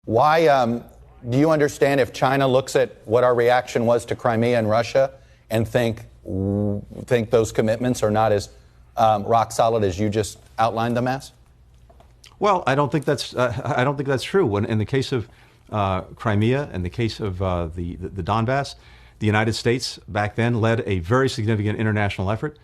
Why do you understand if China looks at what our reaction was to Crimea and Russia and think those commitments are not as rock solid as you just outlined them as? Well, I don't think that's true. When in the case of Crimea and the case of the Donbass, the United States back then led a very significant international effort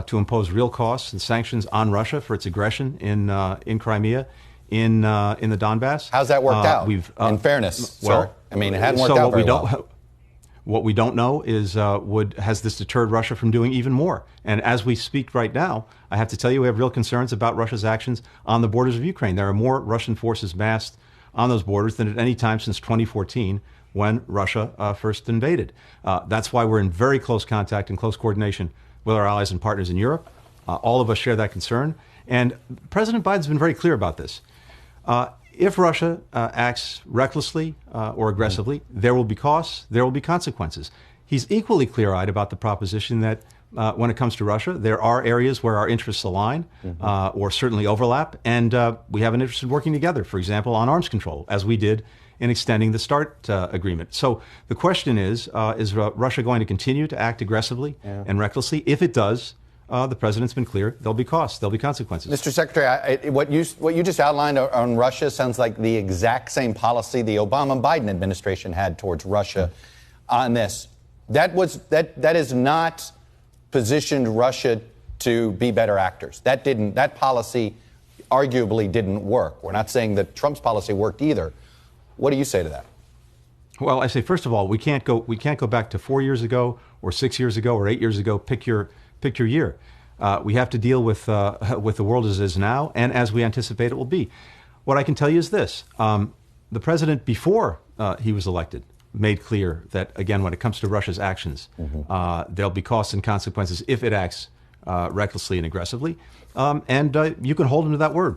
to impose real costs and sanctions on Russia for its aggression in Crimea, in the Donbass. How's that worked out? In fairness, sir, I mean, it hadn't worked out very well. What we don't know is has this deterred Russia from doing even more? And as we speak right now, I have to tell you, we have real concerns about Russia's actions on the borders of Ukraine. There are more Russian forces massed on those borders than at any time since 2014, when Russia first invaded. That's why we're in very close contact and close coordination with our allies and partners in Europe. All of us share that concern. And President Biden's been very clear about this. If Russia acts recklessly or aggressively, there will be costs, there will be consequences. He's equally clear-eyed about the proposition that when it comes to Russia, there are areas where our interests align or certainly overlap, and we have an interest in working together, for example, on arms control, as we did in extending the START agreement. So the question is Russia going to continue to act aggressively and recklessly? If it does, the president's been clear, there'll be costs, there'll be consequences. Mr. Secretary, what you just outlined on Russia sounds like the exact same policy the Obama-Biden administration had towards Russia on this. That is not positioned Russia to be better actors. That policy arguably didn't work. We're not saying that Trump's policy worked either. What do you say to that? Well, I say, first of all, we can't go back to 4 years ago or 6 years ago or 8 years ago. Pick your year. We have to deal with the world as it is now and as we anticipate it will be. What I can tell you is this. The president, before he was elected, made clear that, again, when it comes to Russia's actions, there'll be costs and consequences if it acts recklessly and aggressively. And you can hold him to that word.